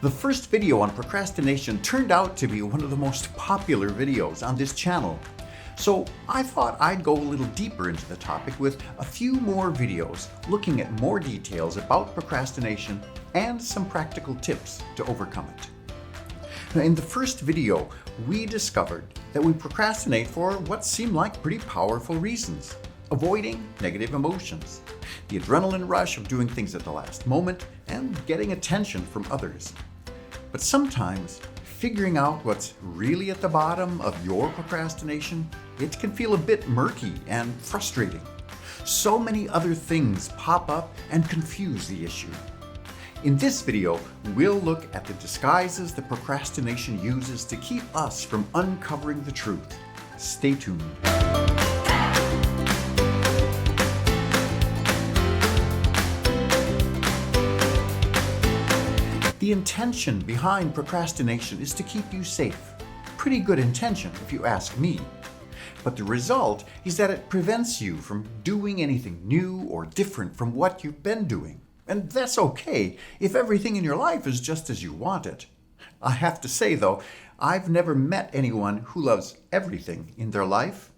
The first video on procrastination turned out to be one of the most popular videos on this channel. So I thought I'd go a little deeper into the topic with a few more videos looking at more details about procrastination and some practical tips to overcome it. Now, in the first video, we discovered that we procrastinate for what seemed like pretty powerful reasons. Avoiding negative emotions, the adrenaline rush of doing things at the last moment, and getting attention from others. But sometimes, figuring out what's really at the bottom of your procrastination, it can feel a bit murky and frustrating. So many other things pop up and confuse the issue. In this video, we'll look at the disguises that procrastination uses to keep us from uncovering the truth. Stay tuned. The intention behind procrastination is to keep you safe. Pretty good intention, if you ask me. But the result is that it prevents you from doing anything new or different from what you've been doing. And that's okay if everything in your life is just as you want it. I have to say, though, I've never met anyone who loves everything in their life.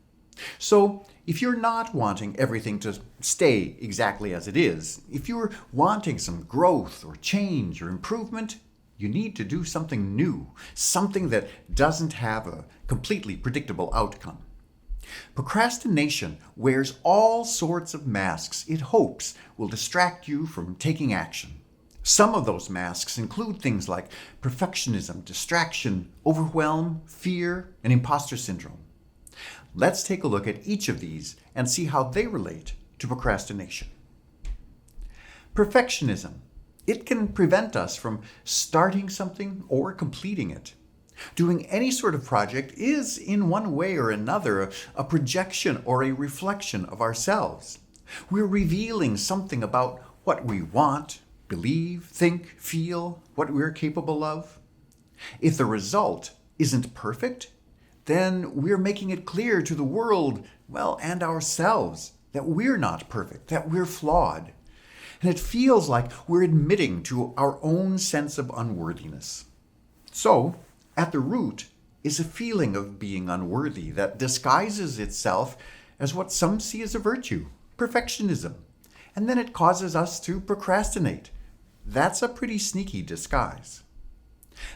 So, if you're not wanting everything to stay exactly as it is, if you're wanting some growth or change or improvement, you need to do something new, something that doesn't have a completely predictable outcome. Procrastination wears all sorts of masks it hopes will distract you from taking action. Some of those masks include things like perfectionism, distraction, overwhelm, fear, and imposter syndrome. Let's take a look at each of these and see how they relate to procrastination. Perfectionism. It can prevent us from starting something or completing it. Doing any sort of project is, in one way or another, a projection or a reflection of ourselves. We're revealing something about what we want, believe, think, feel, what we're capable of. If the result isn't perfect, then we're making it clear to the world, and ourselves, that we're not perfect, that we're flawed. And it feels like we're admitting to our own sense of unworthiness. So, at the root is a feeling of being unworthy that disguises itself as what some see as a virtue, perfectionism. And then it causes us to procrastinate. That's a pretty sneaky disguise.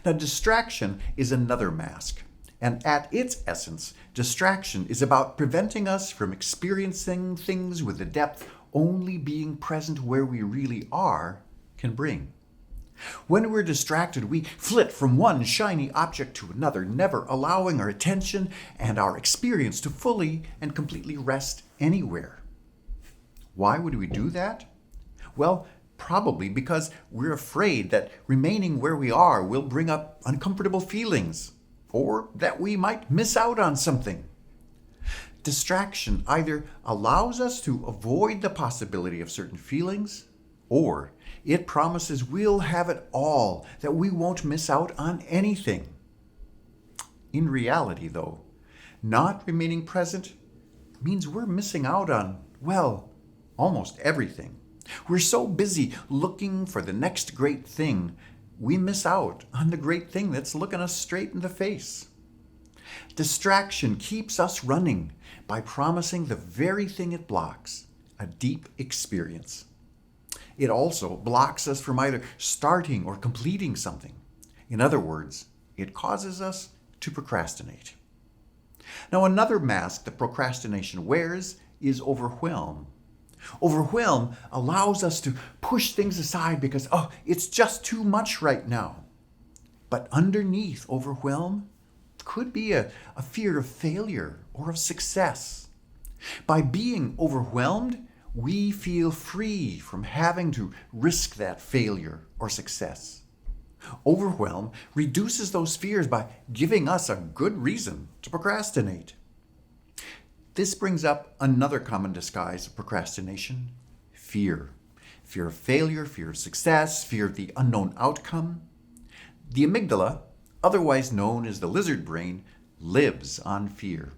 Now, distraction is another mask. And at its essence, distraction is about preventing us from experiencing things with the depth only being present where we really are can bring. When we're distracted, we flit from one shiny object to another, never allowing our attention and our experience to fully and completely rest anywhere. Why would we do that? Well, probably because we're afraid that remaining where we are will bring up uncomfortable feelings, or that we might miss out on something. Distraction either allows us to avoid the possibility of certain feelings, or it promises we'll have it all, that we won't miss out on anything. In reality, though, not remaining present means we're missing out on, almost everything. We're so busy looking for the next great thing, we miss out on the great thing that's looking us straight in the face. Distraction keeps us running by promising the very thing it blocks, a deep experience. It also blocks us from either starting or completing something. In other words, it causes us to procrastinate. Now, another mask that procrastination wears is overwhelm. Overwhelm allows us to push things aside because, it's just too much right now. But underneath overwhelm could be a fear of failure or of success. By being overwhelmed, we feel free from having to risk that failure or success. Overwhelm reduces those fears by giving us a good reason to procrastinate. This brings up another common disguise of procrastination: fear. Fear of failure, fear of success, fear of the unknown outcome. The amygdala, otherwise known as the lizard brain, lives on fear.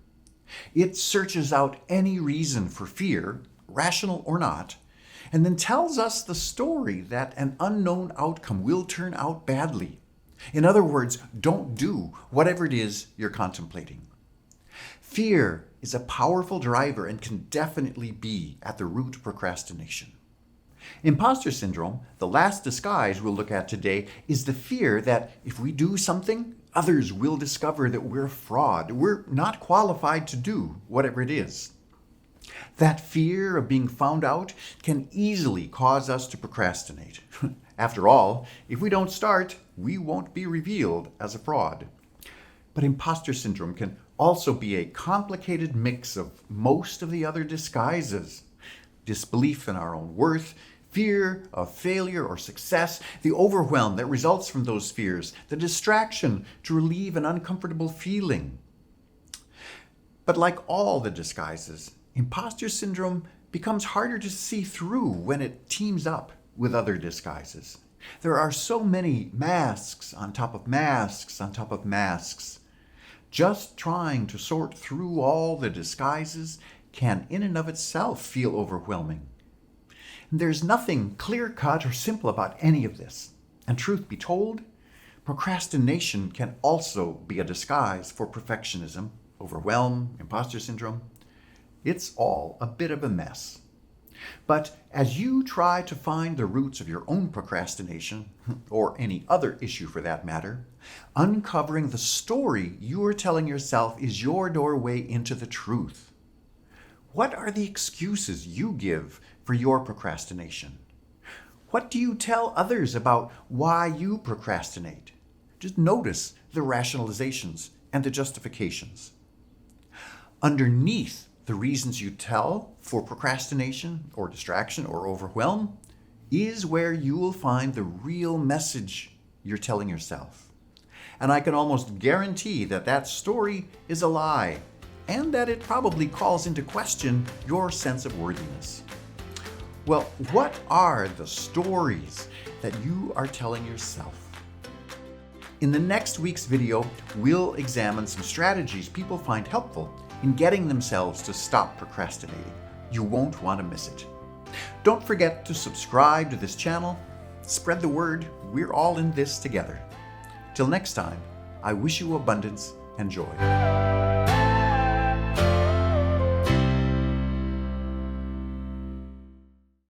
It searches out any reason for fear, rational or not, and then tells us the story that an unknown outcome will turn out badly. In other words, don't do whatever it is you're contemplating. Fear is a powerful driver and can definitely be at the root of procrastination. Imposter syndrome, the last disguise we'll look at today, is the fear that if we do something, others will discover that we're a fraud. We're not qualified to do whatever it is. That fear of being found out can easily cause us to procrastinate. After all, if we don't start, we won't be revealed as a fraud. But imposter syndrome can also be a complicated mix of most of the other disguises. Disbelief in our own worth, fear of failure or success, the overwhelm that results from those fears, the distraction to relieve an uncomfortable feeling. But like all the disguises, imposter syndrome becomes harder to see through when it teams up with other disguises. There are so many masks on top of masks on top of masks. Just trying to sort through all the disguises can in and of itself feel overwhelming. There's nothing clear-cut or simple about any of this. And truth be told, procrastination can also be a disguise for perfectionism, overwhelm, imposter syndrome. It's all a bit of a mess. But as you try to find the roots of your own procrastination, or any other issue for that matter, uncovering the story you are telling yourself is your doorway into the truth. What are the excuses you give for your procrastination? What do you tell others about why you procrastinate? Just notice the rationalizations and the justifications. Underneath the reasons you tell for procrastination or distraction or overwhelm is where you will find the real message you're telling yourself. And I can almost guarantee that that story is a lie, and that it probably calls into question your sense of worthiness. Well, what are the stories that you are telling yourself? In the next week's video, we'll examine some strategies people find helpful in getting themselves to stop procrastinating. You won't want to miss it. Don't forget to subscribe to this channel. Spread the word. We're all in this together. Till next time, I wish you abundance and joy.